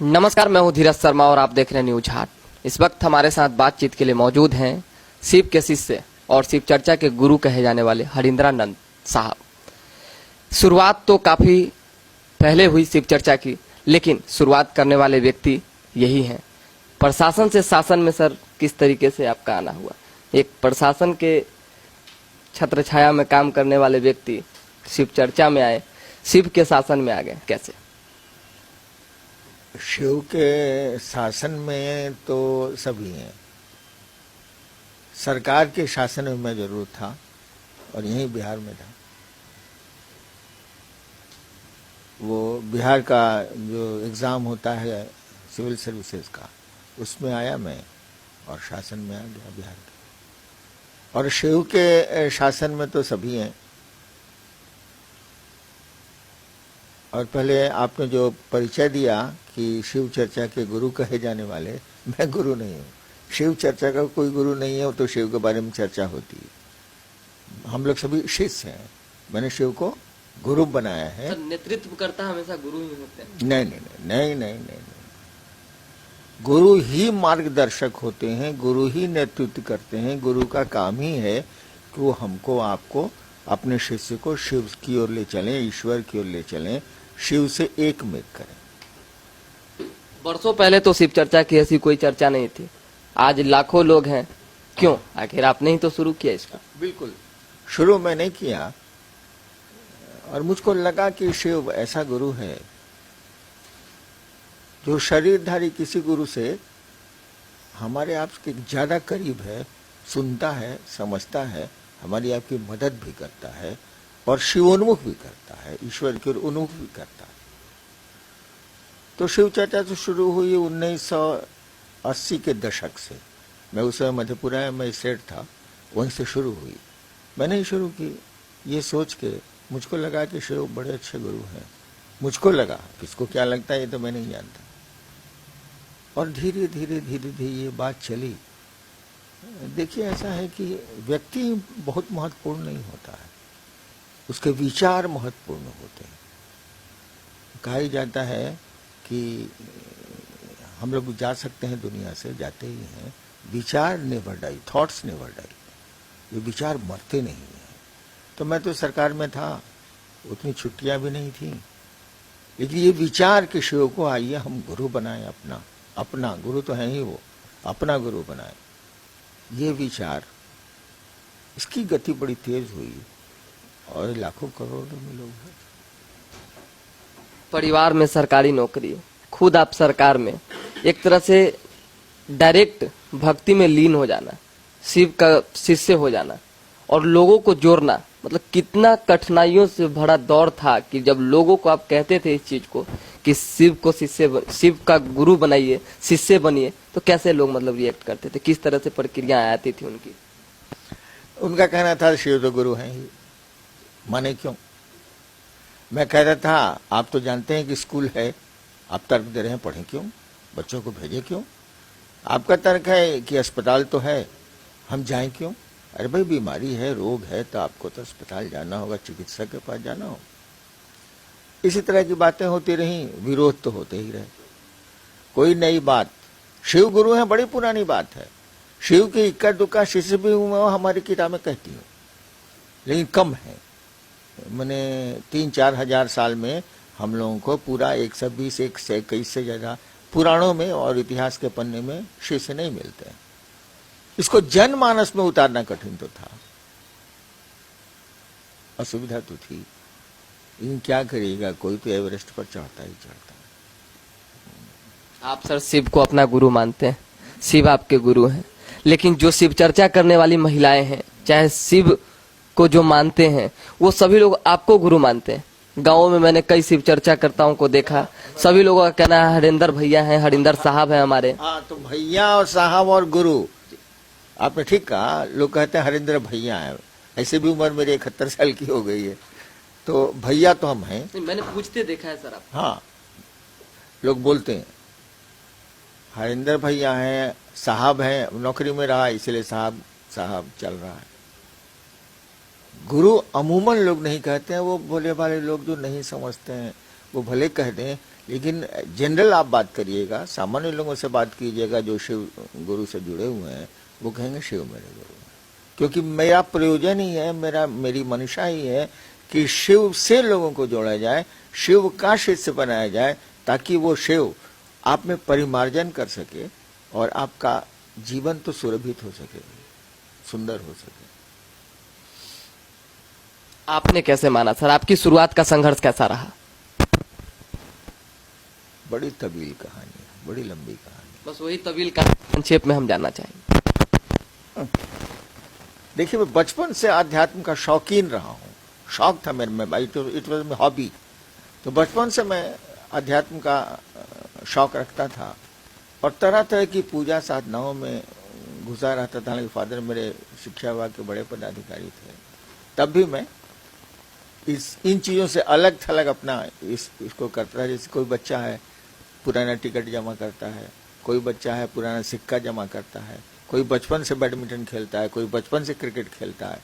नमस्कार, मैं हूं धीरज शर्मा और आप देख रहे हैं न्यूज हाट। इस वक्त हमारे साथ बातचीत के लिए मौजूद हैं शिव के शिष्य और शिव चर्चा के गुरु कहे जाने वाले हरिंद्रानंद साहब। शुरुआत तो काफी पहले हुई शिव चर्चा की, लेकिन शुरुआत करने वाले व्यक्ति यही हैं। प्रशासन से शासन में सर किस तरीके से आपका आना हुआ? एक प्रशासन के छत्र छाया में काम करने वाले व्यक्ति शिव चर्चा में आए, शिव के शासन में आ गए, कैसे? शिव के शासन में तो सभी हैं। सरकार के शासन में मैं जरूर था और यहीं बिहार में था। वो बिहार का जो एग्जाम होता है सिविल सर्विसेज का, उसमें आया मैं और शासन में आ गया बिहार के। और शिव के शासन में तो सभी हैं। और पहले आपने जो परिचय दिया कि शिव चर्चा के गुरु कहे जाने वाले, मैं गुरु नहीं हूँ। शिव चर्चा का कोई गुरु नहीं है, तो शिव के बारे में चर्चा होती है। हम लोग सभी शिष्य हैं। मैंने शिव को गुरु बनाया है। नेतृत्व करता हमेशा गुरु ही होते हैं? नहीं नहीं नहीं नहीं नहीं नहीं, गुरु ही मार्गदर्शक होते हैं, गुरु ही नेतृत्व करते हैं। गुरु का काम ही है कि वो हमको आपको अपने शिष्य को शिव की ओर ले चलें, ईश्वर की ओर ले चलें, शिव से एक में करें। वर्षों पहले तो शिव चर्चा की ऐसी कोई चर्चा नहीं थी, आज लाखों लोग हैं। क्यों? आखिर आपने ही तो शुरू किया इसका। बिल्कुल, शुरू में नहीं किया। और मुझको लगा कि शिव ऐसा गुरु है जो शरीरधारी किसी गुरु से हमारे आपके ज्यादा करीब है, सुनता है, समझता है, हमारी आपकी मदद भी करता है और शिवोन्मुख भी करता है, ईश्वर की ओर उन्मुख भी करता है। तो शिव चर्चा तो शुरू हुई 1980 के दशक से। मैं उस समय मधेपुरा में मजिस्ट्रेट था, वहीं से शुरू हुई। मैंने ही शुरू की ये सोच के। मुझको लगा कि शिव बड़े अच्छे गुरु हैं। मुझको लगा, किसको क्या लगता है ये तो मैं नहीं जानता। और धीरे धीरे धीरे धीरे ये बात चली। देखिए, ऐसा है कि व्यक्ति बहुत महत्वपूर्ण नहीं होता है, उसके विचार महत्वपूर्ण होते हैं। कहा ही जाता है कि हम लोग जा सकते हैं दुनिया से, जाते ही हैं, विचार never die, thoughts never die. ये विचार मरते नहीं हैं। तो मैं तो सरकार में था, उतनी छुट्टियां भी नहीं थी, लेकिन ये विचार कि शिव को आइए हम गुरु बनाए, अपना गुरु तो है ही वो, अपना गुरु बनाए, ये विचार, इसकी गति बड़ी तेज हुई और लाखों करोड़ों में लोग हैं। परिवार में सरकारी नौकरी, खुद आप सरकार में, एक तरह से डायरेक्ट भक्ति में लीन हो जाना, शिव का शिष्य हो जाना और लोगों को जोड़ना, मतलब कितना कठिनाइयों से भरा दौर था कि जब लोगों को आप कहते थे इस चीज को कि शिव को शिव का गुरु बनाइए, शिष्य बनिए, तो कैसे लोग मतलब रिएक्ट करते थे? किस तरह से प्रक्रिया आती थी उनकी? उनका कहना था शिव तो गुरु हैं ही, माने क्यों? मैं कहता था आप तो जानते हैं कि स्कूल है, आप तर्क दे रहे हैं, पढ़ें क्यों, बच्चों को भेजें क्यों? आपका तर्क है कि अस्पताल तो है, हम जाएं क्यों? अरे भाई, बीमारी है, रोग है, तो आपको तो अस्पताल जाना होगा, चिकित्सक के पास जाना होगा। इसी तरह की बातें होती रही, विरोध तो होते ही रहे। कोई नई बात, शिव गुरु है बड़ी पुरानी बात है। शिव की इक्का दुक्का शिष्य भी हमारी किताबें कहती हैं, लेकिन कम है। मैंने 3-4 हजार साल में हम लोगों को पूरा 120, 121 से ज्यादा पुराणों में और इतिहास के पन्ने में शिष्य नहीं मिलते हैं। इसको जनमानस में उतारना कठिन तो था, असुविधा तो थी, लेकिन क्या करिएगा, कोई तो एवरेस्ट पर चढ़ता ही चढ़ता है। आप सर शिव को अपना गुरु मानते हैं, शिव आपके गुरु हैं, लेकिन जो शिव चर्चा करने वाली महिलाएं हैं, चाहे शिव को जो मानते हैं, वो सभी लोग आपको गुरु मानते हैं। गाँव में मैंने कई शिव चर्चा करताओं को देखा, सभी लोगों का कहना है हरिंदर भैया हैं, हरिंदर साहब हैं हमारे। हाँ, तो भैया और साहब और गुरु, आपने ठीक कहा। लोग कहते हैं हरिंदर भैया है, ऐसे भी उम्र मेरी 71 साल की हो गई है, तो भैया तो हम हैं। मैंने पूछते देखा है सर आप। हाँ, लोग बोलते हैं हरिंदर भैया हैं, साहब हैं, नौकरी में रहा इसलिए साहब साहब चल रहा है। गुरु अमूमन लोग नहीं कहते हैं, वो भोले भाले लोग जो नहीं समझते हैं वो भले कह दें, लेकिन जनरल आप बात करिएगा, सामान्य लोगों से बात कीजिएगा जो शिव गुरु से जुड़े हुए हैं, वो कहेंगे शिव मेरे गुरु हैं। क्योंकि मेरा प्रयोजन ही है, मेरी मंशा ही है कि शिव से लोगों को जोड़ा जाए, शिव का शिष्य बनाया जाए, ताकि वो शिव आप में परिमार्जन कर सके और आपका जीवन तो सुरभित हो सके, सुंदर हो सके। आपने कैसे माना सर? आपकी शुरुआत का संघर्ष कैसा रहा? बड़ी तवील कहानी है, बड़ी लंबी कहानी। बस वही तवील का संक्षेप में हम जानना चाहेंगे। देखिए, मैं बचपन से आध्यात्म का शौकीन रहा हूँ, शौक था मेरे में, इट वॉज माई हॉबी। तो बचपन से मैं अध्यात्म का शौक रखता था और तरह तरह की पूजा साधनाओं में घुसा रहता था। हालांकि फादर मेरे शिक्षा विभाग के बड़े पदाधिकारी थे, तब भी मैं इन चीजों से अलग थलग अपना इसको करता था। जैसे कोई बच्चा है पुराना टिकट जमा करता है, कोई बच्चा है पुराना सिक्का जमा करता है, कोई बचपन से बैडमिंटन खेलता है, कोई बचपन से क्रिकेट खेलता है।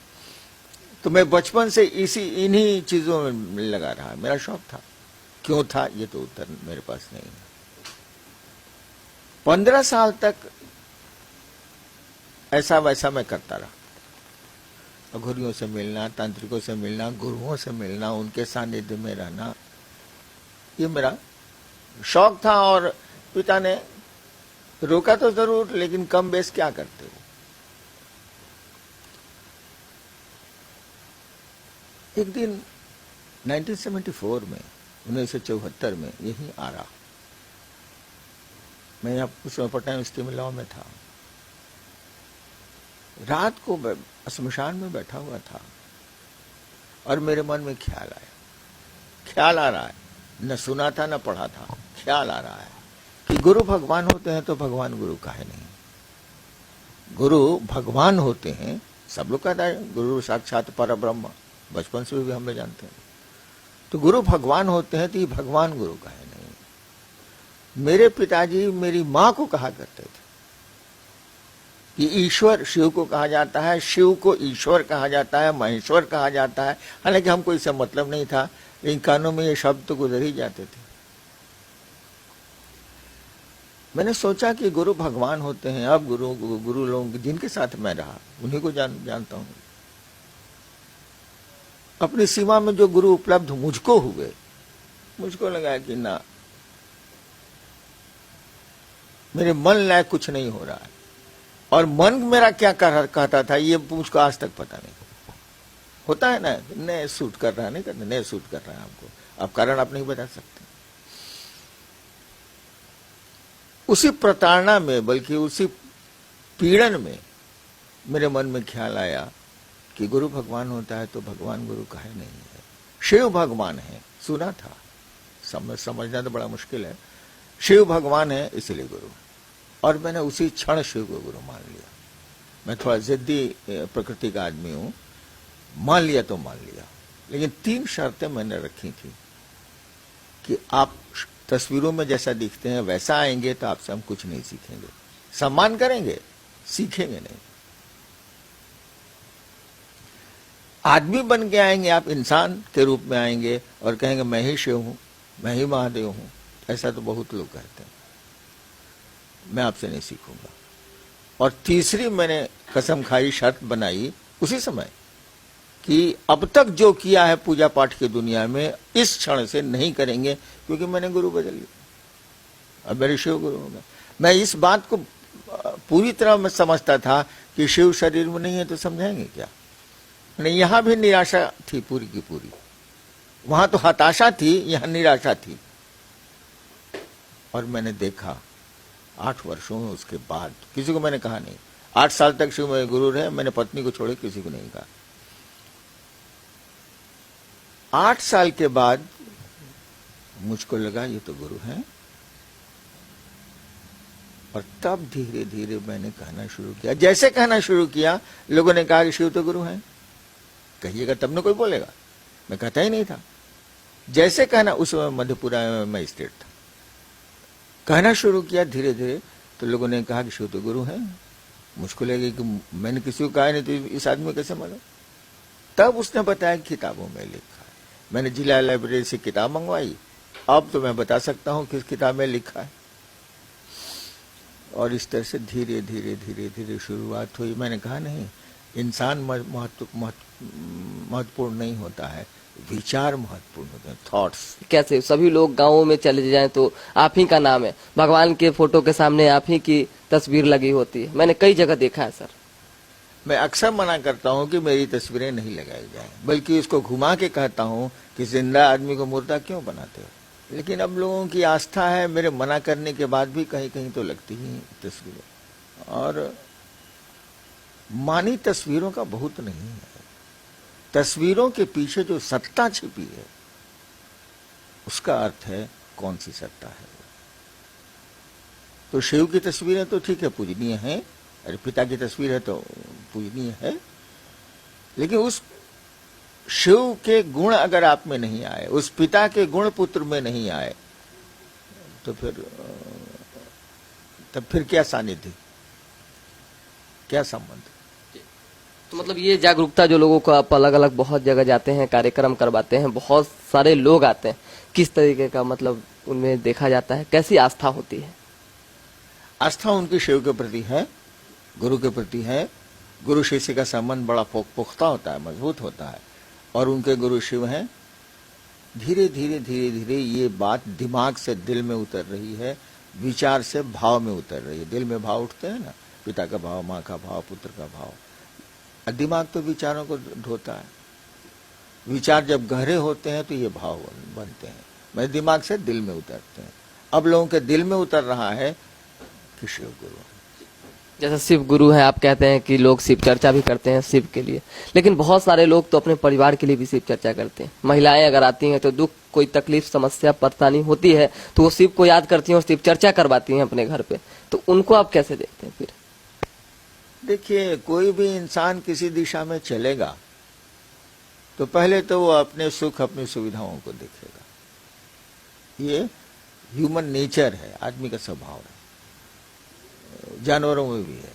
तो मैं बचपन से इन्हीं चीजों में लगा रहा, मेरा शौक था। क्यों था, ये तो उत्तर मेरे पास नहीं है। 15 साल तक ऐसा वैसा मैं करता रहा, अघोरियों से मिलना, तांत्रिकों से मिलना, गुरुओं से मिलना, उनके सानिध्य में रहना, ये मेरा शौक था। और पिता ने रोका तो जरूर, लेकिन कम बेस क्या करते हो। एक दिन 1974 में, 1974 में यही आ रहा, मैं यहाँ उस समय पटना यूनिवर्सिटी में लॉ में था। रात को श्मशान में बैठा हुआ था और मेरे मन में ख्याल आया, ख्याल आ रहा है, न सुना था न पढ़ा था, ख्याल आ रहा है कि गुरु भगवान होते हैं तो भगवान गुरु काहे नहीं। गुरु भगवान होते हैं, सब लोग कहता है गुरु साक्षात परब्रह्म, बचपन से भी हम लोग जानते हैं। तो गुरु भगवान होते हैं तो ये भगवान गुरु काहे नहीं। मेरे पिताजी मेरी माँ को कहा करते थे कि ईश्वर शिव को कहा जाता है, शिव को ईश्वर कहा जाता है, महेश्वर कहा जाता है। हालांकि हमको इससे मतलब नहीं था, लेकिन कानों में ये शब्द तो गुजर ही जाते थे। मैंने सोचा कि गुरु भगवान होते हैं। अब गुरु लोग जिनके साथ मैं रहा उन्हीं को जानता हूं। अपनी सीमा में जो गुरु उपलब्ध मुझको हुए, मुझको लगा कि ना, मेरे मन लायक कुछ नहीं हो रहा है। और मन मेरा क्या कहता था ये मुझको आज तक पता नहीं। होता है ना, नए सूट कर रहा, नहीं करना, नए सूट कर रहा है हमको, अब कारण आप नहीं बता सकते। उसी प्रताड़ना में, बल्कि उसी पीड़न में मेरे मन में ख्याल आया कि गुरु भगवान होता है तो भगवान गुरु काहे नहीं है। शिव भगवान है, सुना था, समझना तो बड़ा मुश्किल है। शिव भगवान है इसलिए गुरु। और मैंने उसी क्षण शिव को गुरु मान लिया। मैं थोड़ा जिद्दी प्रकृति का आदमी हूं, मान लिया तो मान लिया। लेकिन 3 शर्तें मैंने रखी थी कि आप तस्वीरों में जैसा दिखते हैं वैसा आएंगे तो आपसे हम कुछ नहीं सीखेंगे, सम्मान करेंगे, सीखेंगे नहीं। आदमी बन के आएंगे, आप इंसान के रूप में आएंगे और कहेंगे मैं ही शिव हूं, मैं ही महादेव हूं, ऐसा तो बहुत लोग कहते हैं। मैं आपसे नहीं सीखूंगा। और तीसरी मैंने कसम खाई, शर्त बनाई उसी समय कि अब तक जो किया है पूजा पाठ की दुनिया में, इस क्षण से नहीं करेंगे, क्योंकि मैंने गुरु बदल लिया, अब मेरे शिव गुरु होगा। मैं इस बात को पूरी तरह मैं समझता था कि शिव शरीर में नहीं है तो समझाएंगे क्या। नहीं, यहां भी निराशा थी पूरी की पूरी। वहां तो हताशा थी, यहां निराशा थी। और मैंने देखा 8 वर्षों में, उसके बाद किसी को मैंने कहा नहीं। 8 साल तक शिव मेरे गुरु रहे, मैंने पत्नी को छोड़े किसी को नहीं कहा। 8 साल के बाद मुझको लगा ये तो गुरु हैं। और तब धीरे धीरे मैंने कहना शुरू किया। जैसे कहना शुरू किया, लोगों ने कहा कि शिव तो गुरु हैं, कहिएगा तब न कोई बोलेगा। मैं कहता ही नहीं था। जैसे कहना, उस समय मधेपुरा में मैं स्टेट था, कहना शुरू किया धीरे धीरे, तो लोगों ने कहा कि शिव तो गुरु हैं। मुझको लगे कि मैंने किसी को कहा नहीं तो इस आदमी को कैसे मालूम। तब उसने बताया किताबों में लिखा है। मैंने जिला लाइब्रेरी से किताब मंगवाई अब तो मैं बता सकता हूं किस किताब में लिखा है। और इस तरह से धीरे धीरे धीरे धीरे शुरुआत हुई। मैंने कहा नहीं, इंसान महत्वपूर्ण नहीं होता है, विचार महत्वपूर्ण होते हैं, थॉट्स। कैसे सभी लोग गांवों में चले जाएं तो आप ही का नाम है, भगवान के फोटो के सामने आप ही की तस्वीर लगी होती है। मैंने कई जगह देखा है सर। मैं अक्सर मना करता हूं कि मेरी तस्वीरें नहीं लगाई जाए, बल्कि इसको घुमा के कहता हूं कि जिंदा आदमी को मुर्दा क्यों बनाते हो। लेकिन अब लोगों की आस्था है, मेरे मना करने के बाद भी कहीं कहीं तो लगती ही तस्वीरें। और मानी तस्वीरों का बहुत नहीं है, तस्वीरों के पीछे जो सत्ता छिपी है उसका अर्थ है कौन सी सत्ता है। तो शिव की तस्वीरें तो ठीक है, पूजनीय है, अरे पिता की तस्वीर है तो पूजनीय है, लेकिन उस शिव के गुण अगर आप में नहीं आए, उस पिता के गुण पुत्र में नहीं आए, तो फिर क्या सानिध्य, क्या संबंध। तो मतलब ये जागरूकता जो लोगों को, आप अलग अलग बहुत जगह जाते हैं, कार्यक्रम करवाते हैं, बहुत सारे लोग आते हैं, किस तरीके का मतलब उनमें देखा जाता है, कैसी आस्था होती है? आस्था उनकी शिव के प्रति है, गुरु के प्रति है। गुरु शिष्य का संबंध बड़ा पुख्ता होता है, मजबूत होता है, और उनके गुरु शिव हैं। धीरे धीरे धीरे धीरे ये बात दिमाग से दिल में उतर रही है, विचार से भाव में उतर रही है। दिल में भाव उठते हैं ना, पिता का भाव, माँ का भाव, पुत्र का भाव, और दिमाग तो विचारों को ढोता है। विचार जब गहरे होते हैं तो ये भाव बनते हैं, मैं दिमाग से दिल में उतरते हैं। अब लोगों के दिल में उतर रहा है कि शिव गुरु। जैसे शिव गुरु है, आप कहते हैं कि लोग शिव चर्चा भी करते हैं शिव के लिए, लेकिन बहुत सारे लोग तो अपने परिवार के लिए भी शिव चर्चा करते हैं। महिलाएं अगर आती हैं तो दुख, कोई तकलीफ, समस्या, परेशानी होती है तो वो शिव को याद करती हैं और शिव चर्चा करवाती हैं अपने घर पे, तो उनको आप कैसे देखते हैं? फिर देखिए, कोई भी इंसान किसी दिशा में चलेगा तो पहले तो वो अपने सुख, अपनी सुविधाओं को देखेगा। ये ह्यूमन नेचर है, आदमी का स्वभाव है, जानवरों में भी है।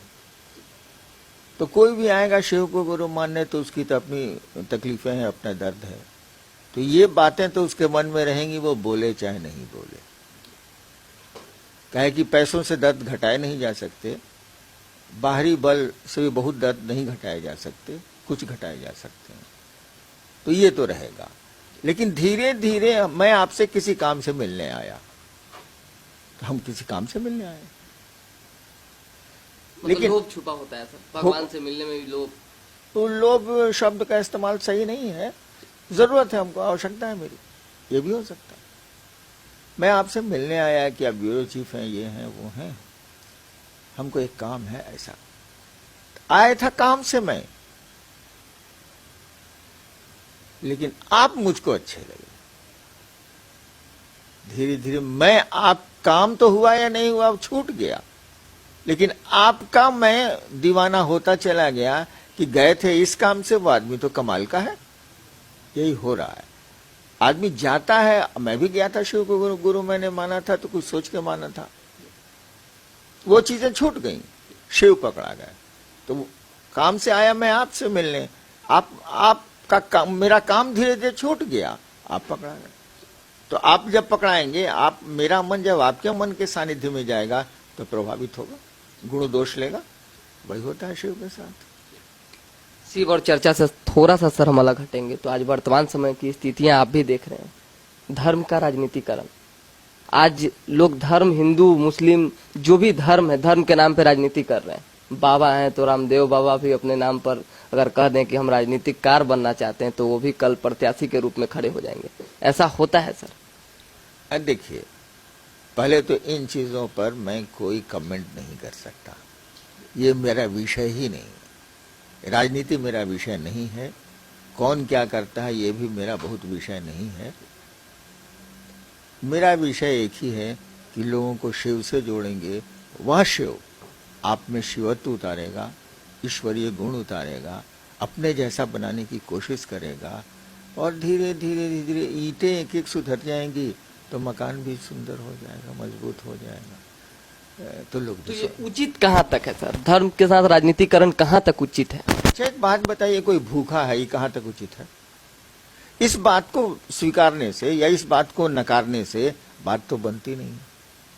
तो कोई भी आएगा शिव को गुरु मानने तो उसकी तो अपनी तकलीफें हैं, अपना दर्द है, तो ये बातें तो उसके मन में रहेंगी, वो बोले चाहे नहीं बोले। कहे कि पैसों से दर्द घटाए नहीं जा सकते, बाहरी बल से भी बहुत दर्द नहीं घटाए जा सकते, कुछ घटाए जा सकते हैं, तो ये तो रहेगा। लेकिन धीरे धीरे मैं आपसे किसी काम से मिलने आया, तो हम किसी काम से मिलने आए, लेकिन लोभ छुपा होता है सर, भगवान से मिलने में भी लोभ। तो लोभ शब्द का इस्तेमाल सही नहीं है। जरूरत है हमको, आवश्यकता है मेरी, ये भी हो सकता है। मैं आपसे मिलने आया कि आप ब्यूरो चीफ हैं, ये हैं, वो हैं, हमको एक काम है, ऐसा आया था काम से मैं, लेकिन आप मुझको अच्छे लगे। धीरे धीरे मैं, आप काम तो हुआ या नहीं हुआ, छूट गया, लेकिन आपका मैं दीवाना होता चला गया कि गए थे इस काम से, वो आदमी तो कमाल का है। यही हो रहा है, आदमी जाता है। मैं भी गया था शिव को गुरु मैंने माना था, तो कुछ सोच के माना था, वो चीजें छूट गई, शिव पकड़ा गया। तो काम से आया मैं आपसे मिलने, आपका काम, मेरा काम धीरे धीरे छूट गया, आप पकड़ा गए। तो आप जब पकड़ाएंगे, आप, मेरा मन जब आपके मन के सानिध्य में जाएगा तो प्रभावित होगा, गुण दोष लेगा। वही होता है शिव के साथ। शिव और चर्चा से थोड़ा सा सर हम अलग हटेंगे तो आज वर्तमान समय की स्थितियां आप भी देख रहे हैं, धर्म का राजनीतिकरण। आज लोग धर्म, हिंदू, मुस्लिम, जो भी धर्म है, धर्म के नाम पे राजनीति कर रहे हैं। बाबा हैं तो रामदेव बाबा भी अपने नाम पर अगर कह दें कि हम राजनीतिक कार बनना चाहते हैं तो वो भी कल प्रत्याशी के रूप में खड़े हो जाएंगे। ऐसा होता है सर? देखिए, पहले तो इन चीजों पर मैं कोई कमेंट नहीं कर सकता, ये मेरा विषय ही नहीं। राजनीति मेरा विषय नहीं है, कौन क्या करता है ये भी मेरा बहुत विषय नहीं है। मेरा विषय एक ही है कि लोगों को शिव से जोड़ेंगे, वह शिव आप में शिवत्व उतारेगा, ईश्वरीय गुण उतारेगा, अपने जैसा बनाने की कोशिश करेगा, और धीरे धीरे धीरे ईंटें एक एक सुधर जाएंगी तो मकान भी सुंदर हो जाएगा, मजबूत हो जाएगा। तो लोग, तो ये उचित कहाँ तक है सर? धर्म के साथ राजनीतिकरण कहाँ तक उचित है? अच्छा, एक बात बताइए, कोई भूखा है, ये कहाँ तक उचित है? इस बात को स्वीकारने से या इस बात को नकारने से बात तो बनती नहीं।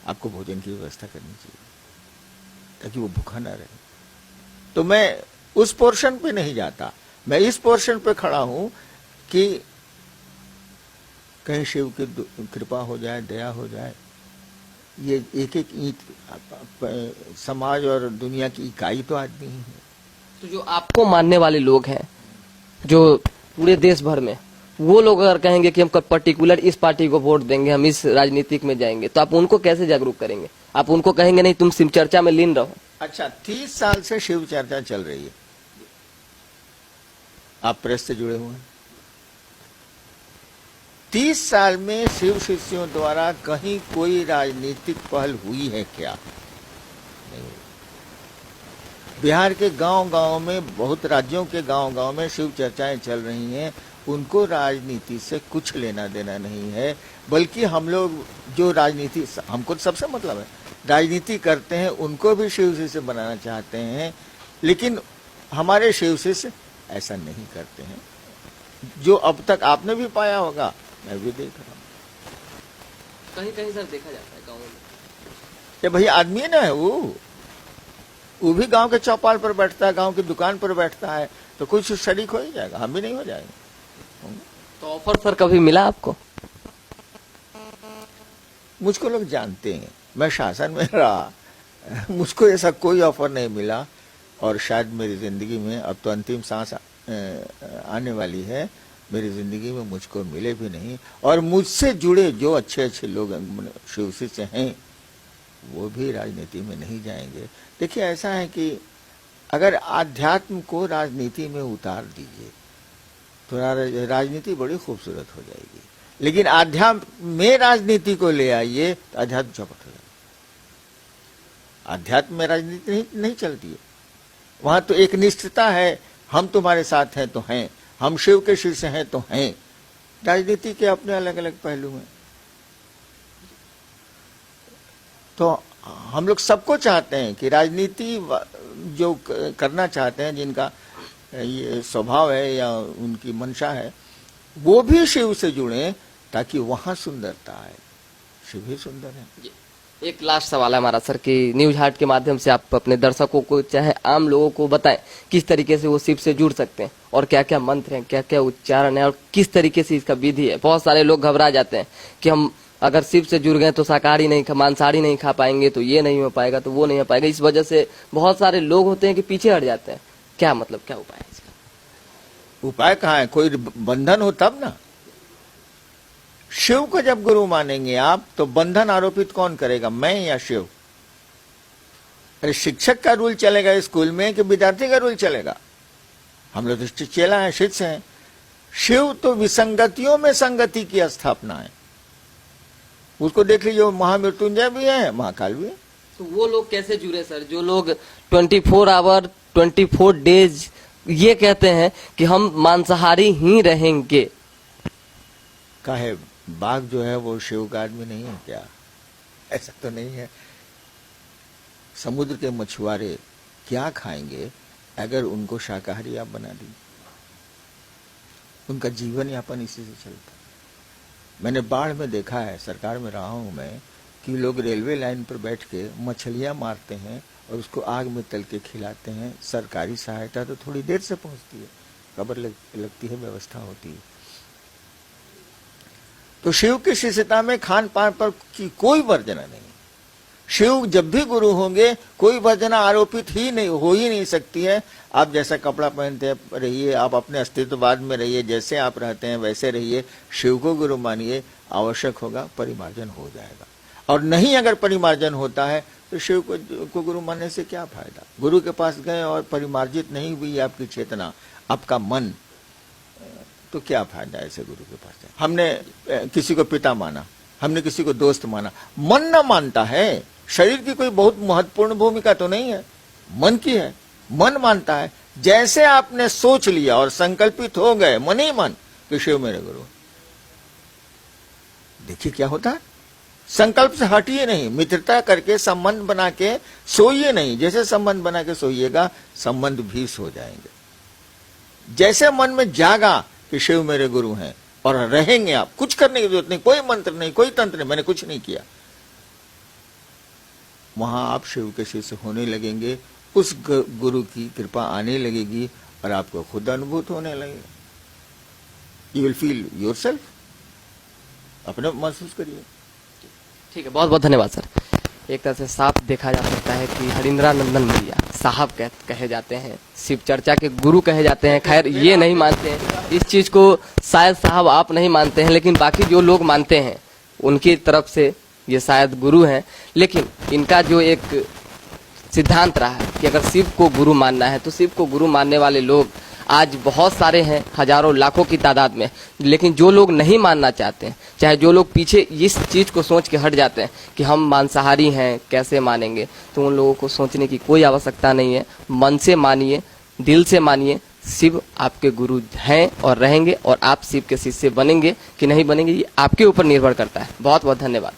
आपको भोजन की व्यवस्था करनी चाहिए ताकि वो भूखा ना रहे। तो मैं उस पोर्शन पे नहीं जाता, मैं इस पोर्शन पे खड़ा हूं कि कहीं शिव की कृपा हो जाए, दया हो जाए। ये एक एक ईंट समाज और दुनिया की इकाई तो आदमी ही है। तो जो आपको मानने वाले लोग हैं जो पूरे देश भर में, वो लोग अगर कहेंगे कि हम पर्टिकुलर इस पार्टी को वोट देंगे, हम इस राजनीतिक में जाएंगे, तो आप उनको कैसे जागरूक करेंगे? आप उनको कहेंगे नहीं तुम शिव चर्चा में लीन रहो? अच्छा, 30 साल से शिव चर्चा चल रही है, आप प्रेस से जुड़े हुए हैं। 30 साल में शिव शिष्यों द्वारा कहीं कोई राजनीतिक पहल हुई है क्या? नहीं। बिहार के गांव-गांव में, बहुत राज्यों के गांव-गांव में शिव चर्चाएं चल रही हैं। उनको राजनीति से कुछ लेना देना नहीं है, बल्कि हम लोग जो राजनीति, हमको सबसे मतलब है, राजनीति करते हैं उनको भी शिव शिष्य बनाना चाहते हैं, लेकिन हमारे शिव शिष्य ऐसा नहीं करते हैं। जो अब तक आपने भी पाया होगा, मैं भी देख रहा हूँ। कहीं कहीं सर देखा जाता है गाँव में, ये भाई आदमी ना है, वो भी गांव के चौपाल पर बैठता है, गांव की दुकान पर बैठता है, तो कुछ शरीक हो ही जाएगा, हम भी नहीं हो जाएंगे। तो ऑफर सर कभी मिला आपको? मुझको लोग जानते हैं, मैं शासन में रहा, मुझको ऐसा कोई ऑफर नहीं मिला। और शायद मेरी जिंदगी में अब तो अंतिम सांस आने वाली है, मेरी जिंदगी में मुझको मिले भी नहीं। और मुझसे जुड़े जो अच्छे अच्छे लोग शिव शिष्य हैं, वो भी राजनीति में नहीं जाएंगे। देखिए, ऐसा है कि अगर आध्यात्म को राजनीति में उतार दीजिए तो राजनीति बड़ी खूबसूरत हो जाएगी, लेकिन आध्यात्म में राजनीति को ले आइए तो अध्यात्म चौपट हो जाएगा। आध्यात्म में राजनीति नहीं चलती है। वहां तो एक निष्ठता है, हम तुम्हारे साथ हैं तो हैं, हम शिव के शिष्य हैं तो हैं। राजनीति के अपने अलग अलग पहलू हैं। तो हम लोग सबको चाहते हैं कि राजनीति जो करना चाहते हैं, जिनका ये स्वभाव है या उनकी मंशा है, वो भी शिव से जुड़े ताकि वहां सुंदरता आए। शिव ही सुंदर है। एक लास्ट सवाल है हमारा सर कि न्यूज हार्ट के माध्यम से आप अपने दर्शकों को, चाहे आम लोगों को बताएं किस तरीके से वो शिव से जुड़ सकते हैं और क्या क्या मंत्र हैं, क्या क्या उच्चारण है और किस तरीके से इसका विधि है। बहुत सारे लोग घबरा जाते हैं कि हम अगर शिव से जुड़ गए तो शाकाहारी नहीं, मांसाहारी नहीं खा पाएंगे, तो ये नहीं हो पाएगा, तो वो नहीं हो पाएगा। इस वजह से बहुत सारे लोग होते हैं कि पीछे हट जाते हैं। क्या मतलब, क्या उपाय है इसका? उपाय कहाँ है? कोई बंधन हो तब ना। शिव को जब गुरु मानेंगे आप, तो बंधन आरोपित कौन करेगा, मैं या शिव? अरे शिक्षक का रूल चलेगा स्कूल में कि विद्यार्थी का रूल चलेगा? हम लोग तो चेला है, शिष्य हैं। शिव तो विसंगतियों में संगति की स्थापना है। उसको देख लीजिए, महामृत्युंजय भी है, महाकाल भी है। तो वो लोग कैसे जुड़े सर, जो लोग 24 आवर 24 डेज ये कहते हैं कि हम मांसाहारी ही रहेंगे? काहे, बाघ जो है वो शिव का आदमी नहीं है क्या? ऐसा तो नहीं है। समुद्र के मछुआरे क्या खाएंगे अगर उनको शाकाहारी आप बना दी? उनका जीवन यापन इसी से चलता है। मैंने बाढ़ में देखा है, सरकार में रहा हूं मैं, कि लोग रेलवे लाइन पर बैठ के मछलियां मारते हैं और उसको आग में तल के खिलाते हैं। सरकारी सहायता तो थोड़ी देर से पहुंचती है, खबर लगती है, व्यवस्था होती है। तो शिव की शिष्यता में खान पान पर की कोई वर्जना नहीं। शिव जब भी गुरु होंगे, कोई वर्जना आरोपित ही नहीं हो ही नहीं सकती है। आप जैसा कपड़ा पहनते रहिए, आप अपने अस्तित्ववाद में रहिए, जैसे आप रहते हैं वैसे रहिए, शिव को गुरु मानिए, आवश्यक होगा परिमार्जन हो जाएगा। और नहीं अगर परिमार्जन होता है तो शिव को गुरु मानने से क्या फायदा? गुरु के पास गए और परिमार्जित नहीं हुई आपकी चेतना, आपका मन, तो क्या फायदा ऐसे गुरु के पास? हमने किसी को पिता माना, हमने किसी को दोस्त माना, मन ना मानता है। शरीर की कोई बहुत महत्वपूर्ण भूमिका तो नहीं है, मन की है। मन मानता है। जैसे आपने सोच लिया और संकल्पित हो गए मन ही मन कि शिव मेरे गुरु, देखिए क्या होता है। संकल्प से हटिए नहीं, मित्रता करके संबंध बना के सोइए नहीं। जैसे संबंध बना के सोइएगा, संबंध भी सो जाएंगे। जैसे मन में जागा कि शिव मेरे गुरु हैं, और रहेंगे आप। कुछ करने की जरूरत नहीं, कोई मंत्र नहीं, कोई तंत्र नहीं, मैंने कुछ नहीं किया। वहां आप शिव के शिष्य होने लगेंगे, उस गुरु की कृपा आने लगेगी और आपको खुद अनुभूत होने लगेगा। यू विल फील योरसेल्फ, अपने महसूस करिए। ठीक है, बहुत बहुत धन्यवाद सर। एक तरह से साफ देखा जा सकता है कि हरिंद्रानंदन भैया साहब कहे जाते हैं, शिव चर्चा के गुरु कहे जाते हैं। खैर ये नहीं मानते हैं इस चीज को, शायद साहब आप नहीं मानते हैं, लेकिन बाकी जो लोग मानते हैं उनकी तरफ से ये शायद गुरु हैं। लेकिन इनका जो एक सिद्धांत रहा है कि अगर शिव को गुरु मानना है तो शिव को गुरु मानने वाले लोग आज बहुत सारे हैं, हजारों लाखों की तादाद में। लेकिन जो लोग नहीं मानना चाहते हैं, चाहे जो लोग पीछे इस चीज को सोच के हट जाते हैं कि हम मांसाहारी हैं कैसे मानेंगे, तो उन लोगों को सोचने की कोई आवश्यकता नहीं है। मन से मानिए, दिल से मानिए, शिव आपके गुरु हैं और रहेंगे, और आप शिव के शिष्य बनेंगे कि नहीं बनेंगे ये आपके ऊपर निर्भर करता है। बहुत बहुत धन्यवाद।